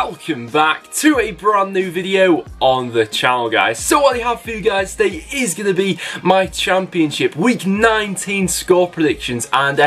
welcome back to a brand new video on the channel, guys. So what I have for you guys today is going to be my Championship Week 19 score predictions, and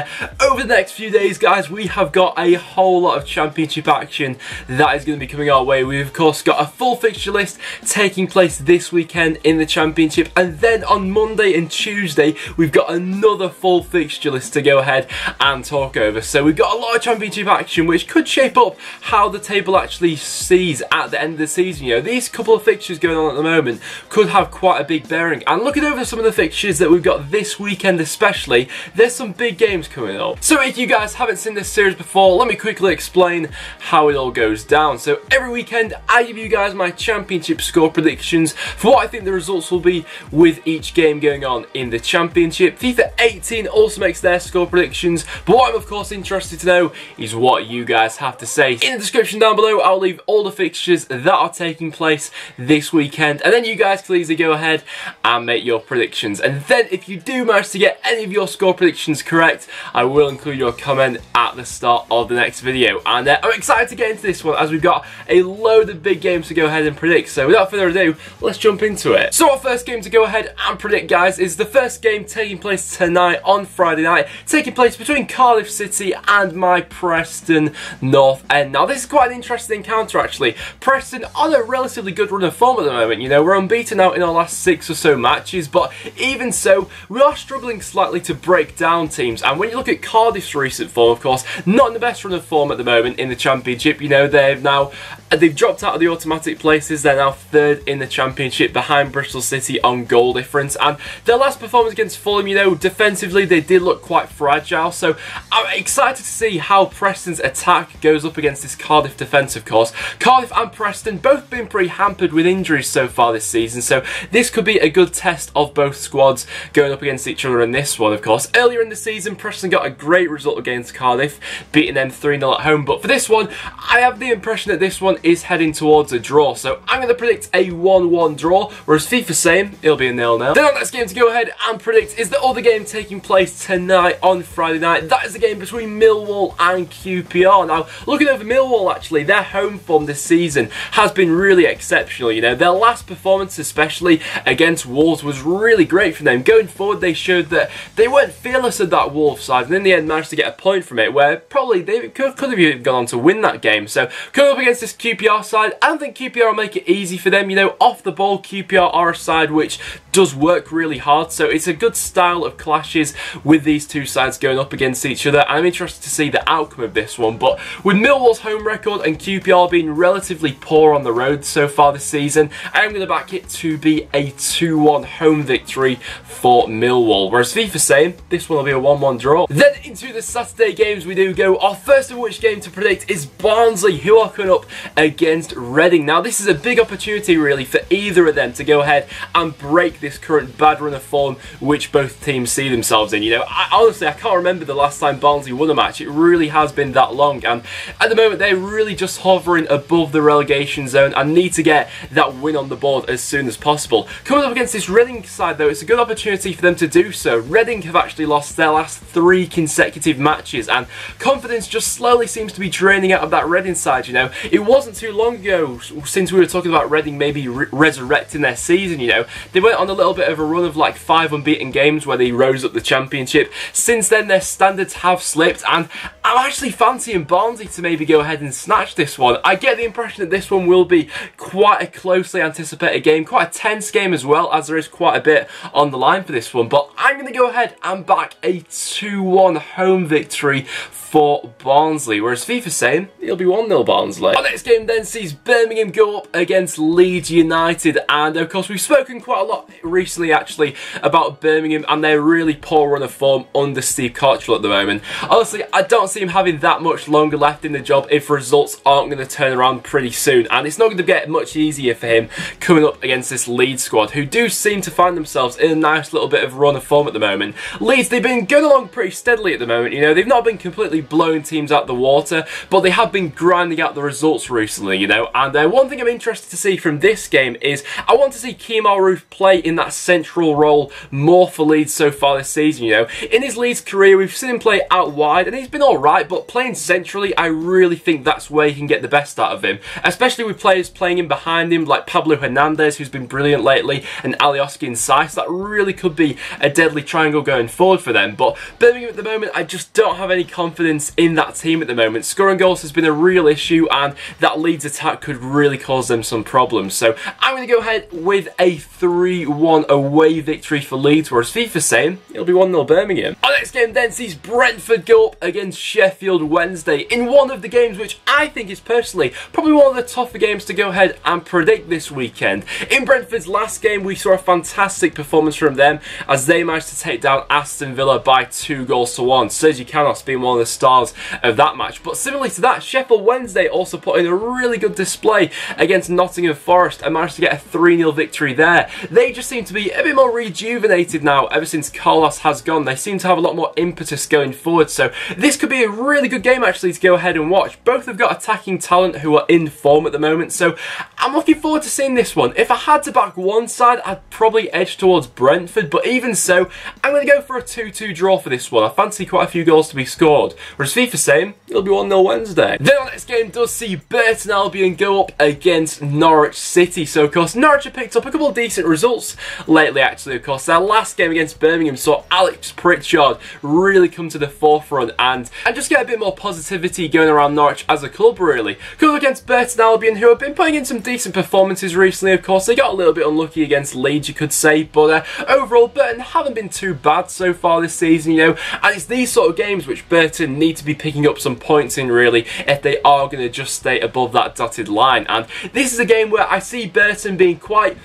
over the next few days, guys, we have got a whole lot of Championship action that is going to be coming our way. We've of course got a full fixture list taking place this weekend in the Championship, and then on Monday and Tuesday we've got another full fixture list to go ahead and talk over. So we've got a lot of Championship action which could shape up how the table actually sees at the end of the season. You know, these couple of fixtures going on at the moment could have quite a big bearing. And looking over some of the fixtures that we've got this weekend especially, there's some big games coming up. So if you guys haven't seen this series before, let me quickly explain how it all goes down. So every weekend I give you guys my Championship score predictions for what I think the results will be with each game going on in the Championship. FIFA 18 also makes their score predictions, but what I'm of course interested to know is what you guys have to say. In the description down below I'll leave all the fixtures that are taking place this weekend, and then you guys can easily go ahead and make your predictions. And then if you do manage to get any of your score predictions correct, I will include your comment at the start of the next video. And I'm excited to get into this one as we've got a load of big games to go ahead and predict. So without further ado, let's jump into it. So our first game to go ahead and predict, guys, is the first game taking place tonight on Friday night, taking place between Cardiff City and my Preston North End. Now this is quite an interesting encounter actually. Preston on a relatively good run of form at the moment. You know, we're unbeaten out in our last 6 or so matches, but even so, we are struggling slightly to break down teams. And when you look at Cardiff's recent form, of course, not in the best run of form at the moment in the Championship. You know, they've dropped out of the automatic places. They're now 3rd in the Championship behind Bristol City on goal difference. And their last performance against Fulham, you know, defensively they did look quite fragile. So I'm excited to see how Preston's attack goes up against this Cardiff defence, of course. Cardiff and Preston both been pretty hampered with injuries so far this season, so this could be a good test of both squads going up against each other in this one, of course. Earlier in the season, Preston got a great result against Cardiff, beating them 3-0 at home, but for this one, I have the impression that this one is heading towards a draw, so I'm going to predict a 1-1 draw, whereas FIFA's saying it'll be a 0-0. Then our next game to go ahead and predict is the other game taking place tonight on Friday night. That is the game between Millwall and QPR. Now, looking over Millwall, actually, their home form this season has been really exceptional. You know, their last performance, especially against Wolves, was really great from them. Going forward, they showed that they weren't fearless of that Wolves side, and in the end managed to get a point from it, where probably they could have even gone on to win that game. So, coming up against this QPR side, I don't think QPR will make it easy for them. You know, off the ball, QPR are a side which does work really hard, so it's a good style of clashes with these two sides going up against each other. I'm interested to see the outcome of this one, but with Millwall's home record and QPR being relatively poor on the road so far this season, I'm going to back it to be a 2-1 home victory for Millwall, whereas FIFA's saying this one will be a 1-1 draw. Then into the Saturday games we do go. Our first of which game to predict is Barnsley, who are coming up against Reading. Now this is a big opportunity really for either of them to go ahead and break this current bad run of form which both teams see themselves in. You know, honestly I can't remember the last time Barnsley won a match. It really has been that long, and at the moment they're really just hovering above the relegation zone and need to get that win on the board as soon as possible. Coming up against this Reading side though, it's a good opportunity for them to do so. Reading have actually lost their last 3 consecutive matches, and confidence just slowly seems to be draining out of that Reading side. You know, it wasn't too long ago since we were talking about Reading maybe resurrecting their season. You know, they went on a little bit of a run of like 5 unbeaten games where they rose up the Championship. Since then their standards have slipped, and I'm actually fancying Barnsley to maybe go ahead and snatch this one. I get the impression that this one will be quite a closely anticipated game, quite a tense game as well, as there is quite a bit on the line for this one, but I'm going to go ahead and back a 2-1 home victory for Barnsley, whereas FIFA's saying it'll be 1-0 Barnsley. Our next game then sees Birmingham go up against Leeds United, and of course we've spoken quite a lot recently actually about Birmingham and their really poor run of form under Steve Cottrell at the moment. Honestly, I don't see him having that much longer left in the job if results aren't going to turn around pretty soon, and it's not going to get much easier for him coming up against this Leeds squad, who do seem to find themselves in a nice little bit of run of form at the moment. Leeds, they've been going along pretty steadily at the moment. You know, they've not been completely blowing teams out the water, but they have been grinding out the results recently, you know. And one thing I'm interested to see from this game is I want to see Kemar Roofe play in that central role more for Leeds so far this season, you know. In his Leeds career, we've seen him play out wide, and he's been alright, but playing centrally, I really think that's where he can get the best out of him, especially with players playing in behind him like Pablo Hernandez, who's been brilliant lately, and Alioski and Saiss. That really could be a deadly triangle going forward for them. But Birmingham at the moment, I just don't have any confidence in that team at the moment. Scoring goals has been a real issue, and that Leeds attack could really cause them some problems. So I'm going to go ahead with a 3-1 away victory for Leeds, whereas FIFA's saying it'll be 1-0 Birmingham. Our next game then sees Brentford go up against Sheffield Wednesday in one of the games which I think is personally probably one of the tougher games to go ahead and predict this weekend. In Brentford's last game, we saw a fantastic performance from them as they managed to take down Aston Villa by 2-1. Sergi Canos being one of the stars of that match. But similarly to that, Sheffield Wednesday also put in a really good display against Nottingham Forest and managed to get a 3-0 victory there. They just seem to be a bit more rejuvenated now ever since Carlos has gone. They seem to have a lot more impetus going forward, so this could be a really good game actually to go ahead and watch. Both have got attacking talent who are in form at the moment, so I'm looking forward to seeing this one. If I had to back one side, I'd probably edge towards Brentford, but even so, I'm going to go for a 2-2 draw for this one. I fancy quite a few goals to be scored, whereas FIFA's saying it'll be 1-0 Wednesday. Then our next game does see Burton Albion go up against Norwich City. So of course, Norwich have picked up a couple of decent results lately actually. Of course, their last game against Birmingham saw Alex Pritchard really come to the forefront and just get a bit more positivity going around Norwich as a club really. Go against Burton Albion, who have been putting in some decent performances recently. Of course, they got a little bit unlucky against Leeds, you could say, but overall Burton haven't been too bad so far this season, you know, and it's these sort of games which Burton need to be picking up some points in really if they are going to just stay above that dotted line. And this is a game where I see Burton being quite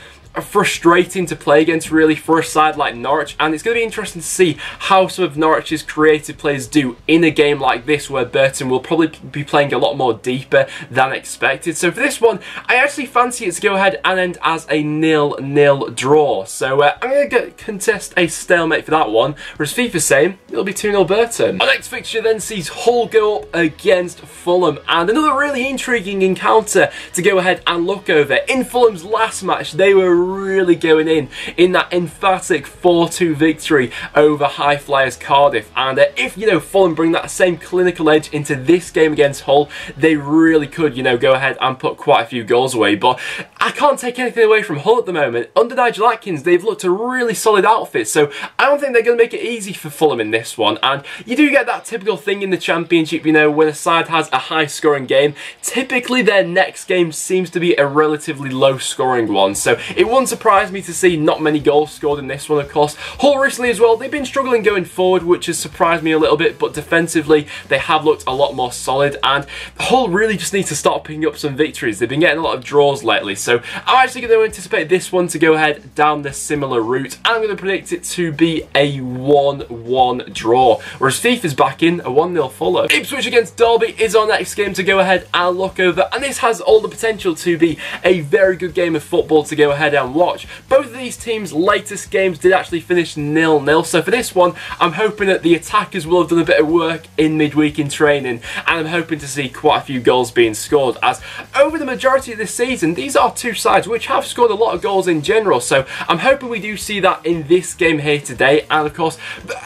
frustrating to play against really for a side like Norwich, and it's going to be interesting to see how some of Norwich's creative players do in a game like this where Burton will probably be playing a lot more deeper than expected. So for this one, I actually fancy it to go ahead and end as a 0-0 draw. So I'm going to contest a stalemate for that one, whereas FIFA's saying it'll be 2-0 Burton. Our next fixture then sees Hull go up against Fulham, and another really intriguing encounter to go ahead and look over. In Fulham's last match, they were really going in that emphatic 4-2 victory over high flyers Cardiff, and if, you know, Fulham bring that same clinical edge into this game against Hull, they really could, you know, go ahead and put quite a few goals away. But I can't take anything away from Hull at the moment. Under Nigel Atkins, they've looked a really solid outfit, so I don't think they're going to make it easy for Fulham in this one. And you do get that typical thing in the Championship, you know, when a side has a high scoring game, typically their next game seems to be a relatively low scoring one, so it wouldn't surprise me to see not many goals scored in this one. Of course, Hull recently as well, they've been struggling going forward, which has surprised me a little bit, but defensively they have looked a lot more solid, and Hull really just need to start picking up some victories. They've been getting a lot of draws lately, so I'm actually going to anticipate this one to go ahead down the similar route. I'm going to predict it to be a 1-1 draw, whereas FIFA's backing a 1-0 Fulham. Ipswich against Derby is our next game to go ahead and look over, and this has all the potential to be a very good game of football to go ahead and watch. Both of these teams' latest games did actually finish 0-0, so for this one I'm hoping that the attackers will have done a bit of work in midweek in training, and I'm hoping to see quite a few goals being scored, as over the majority of this season these are two sides which have scored a lot of goals in general, so I'm hoping we do see that in this game here today. And of course,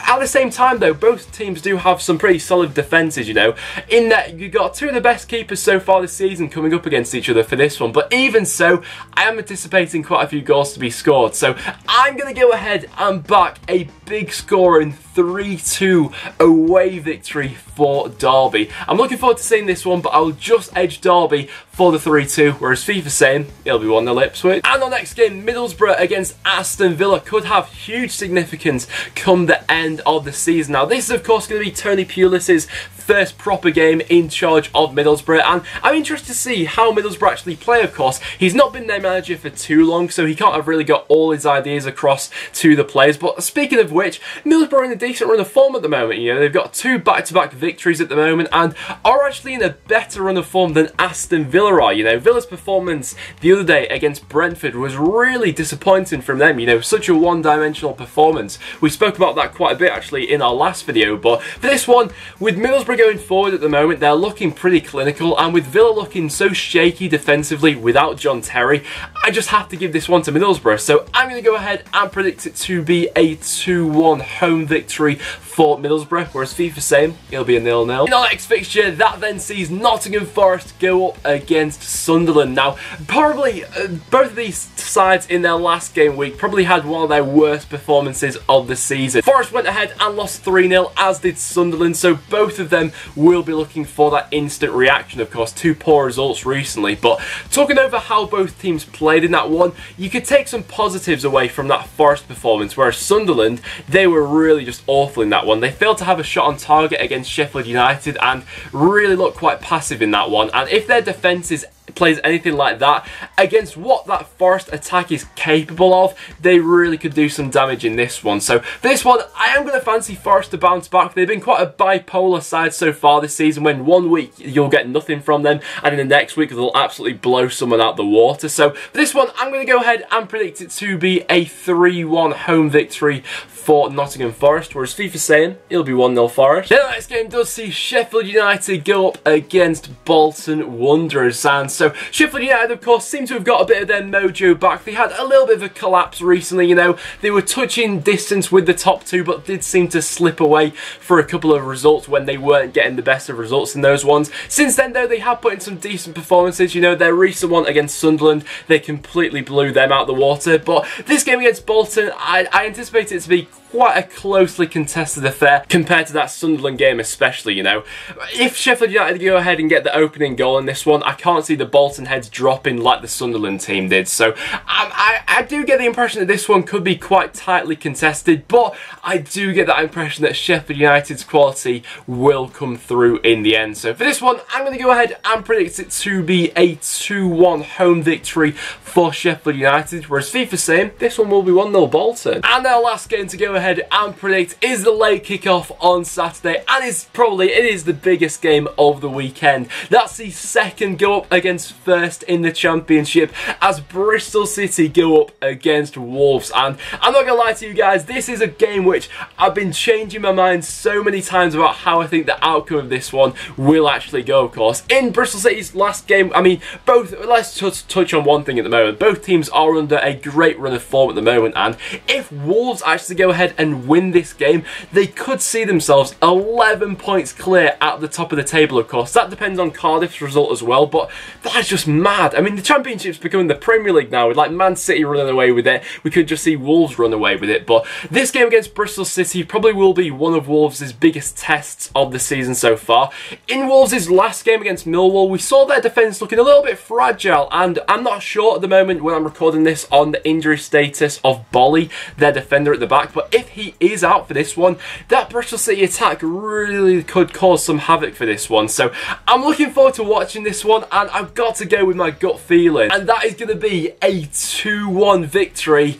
at the same time though, both teams do have some pretty solid defences, you know, in that you've got two of the best keepers so far this season coming up against each other for this one. But even so, I am anticipating quite a few goals to be scored, so I'm going to go ahead and back a big scoring 3-2 away victory for Derby. I'm looking forward to seeing this one, but I'll just edge Derby for the 3-2, whereas FIFA's saying it'll be 1-0 Ipswich. And our next game, Middlesbrough against Aston Villa, could have huge significance come the end of the season. Now this is of course going to be Tony Pulis's first proper game in charge of Middlesbrough, and I'm interested to see how Middlesbrough actually play. Of course, he's not been their manager for too long, so he can't have really got all his ideas across to the players. But speaking of which, Middlesbrough are in a decent run of form at the moment. You know, they've got 2 back-to-back victories at the moment and are actually in a better run of form than Aston Villa Villa are. You know, Villa's performance the other day against Brentford was really disappointing from them. You know, such a one-dimensional performance. We spoke about that quite a bit actually in our last video, but for this one, with Middlesbrough going forward at the moment, they're looking pretty clinical, and with Villa looking so shaky defensively without John Terry, I just have to give this one to Middlesbrough. So I'm going to go ahead and predict it to be a 2-1 home victory for Middlesbrough, whereas FIFA saying it'll be a 0-0. In our next fixture, that then sees Nottingham Forest go up against Sunderland. Now, probably both of these sides in their last game week probably had one of their worst performances of the season. Forest went ahead and lost 3-0, as did Sunderland, so both of them will be looking for that instant reaction, of course. Two poor results recently, but talking over how both teams played in that one, you could take some positives away from that Forest performance, whereas Sunderland, they were really just awful in that one. They failed to have a shot on target against Sheffield United and really looked quite passive in that one, and if their defence plays anything like that against what that Forest attack is capable of, they really could do some damage in this one. So for this one, I am going to fancy Forest to bounce back. They've been quite a bipolar side so far this season, when one week you'll get nothing from them and in the next week they'll absolutely blow someone out the water. So for this one, I'm going to go ahead and predict it to be a 3-1 home victory for Nottingham Forest, whereas FIFA saying it'll be 1-0 Forest. Then the next game does see Sheffield United go up against Bolton Wanderers, and so Sheffield United, of course, seem to have got a bit of their mojo back. They had a little bit of a collapse recently, you know. They were touching distance with the top two, but did seem to slip away for a couple of results when they weren't getting the best of results in those ones. Since then, though, they have put in some decent performances. You know, their recent one against Sunderland, they completely blew them out the water. But this game against Bolton, I anticipate it to be quite a closely contested affair compared to that Sunderland game especially, you know. If Sheffield United go ahead and get the opening goal in this one, I can't see the Bolton heads dropping like the Sunderland team did. So I do get the impression that this one could be quite tightly contested, but I do get that impression that Sheffield United's quality will come through in the end. So for this one, I'm going to go ahead and predict it to be a 2-1 home victory for Sheffield United, whereas FIFA saying this one will be 1-0 Bolton. And our last game to go ahead and predict is the late kickoff on Saturday, and it is the biggest game of the weekend. That's the second go up against first in the Championship, as Bristol City go up against Wolves. And I'm not gonna lie to you guys, this is a game which I've been changing my mind so many times about how I think the outcome of this one will actually go, of course. In Bristol City's last game, I mean, let's just touch on one thing at the moment. Both teams are under a great run of form at the moment, and if Wolves actually go ahead and win this game, they could see themselves 11 points clear at the top of the table, of course. That depends on Cardiff's result as well, but that's just mad. I mean, the Championship's becoming the Premier League now, with like Man City running away with it. We could just see Wolves run away with it, but this game against Bristol City probably will be one of Wolves' biggest tests of the season so far. In Wolves' last game against Millwall, we saw their defence looking a little bit fragile, and I'm not sure at the moment when I'm recording this on the injury status of Bolly, their defender at the back, but if he is out for this one, that Bristol City attack really could cause some havoc for this one. So I'm looking forward to watching this one, and I've got to go with my gut feeling, and that is going to be a 2-1 victory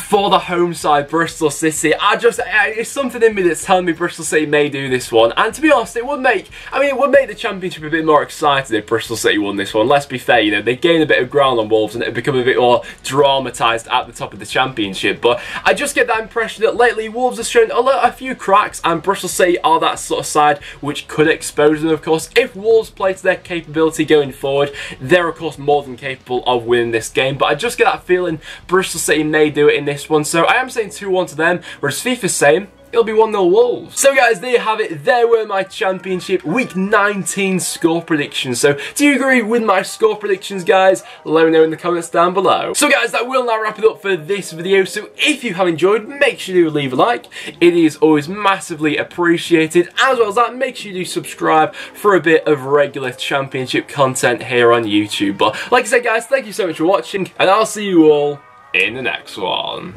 for the home side, Bristol City. It's something in me that's telling me Bristol City may do this one, and to be honest, it would make the Championship a bit more exciting if Bristol City won this one. Let's be fair, you know, they gain a bit of ground on Wolves and it would become a bit more dramatised at the top of the Championship. But I just get that impression that lately Wolves have shown a few cracks, and Bristol City are that sort of side which could expose them, of course. If Wolves play to their capability going forward, they're of course more than capable of winning this game, but I just get that feeling Bristol City may do it in this one. So I am saying 2-1 to them, whereas FIFA's saying it'll be 1-0 Wolves. So guys, there you have it. There were my Championship Week 19 score predictions. So do you agree with my score predictions, guys? Let me know in the comments down below. So guys, that will now wrap it up for this video. So if you have enjoyed, make sure you leave a like. It is always massively appreciated. As well as that, make sure you do subscribe for a bit of regular Championship content here on YouTube. But like I said, guys, thank you so much for watching, and I'll see you all in the next one.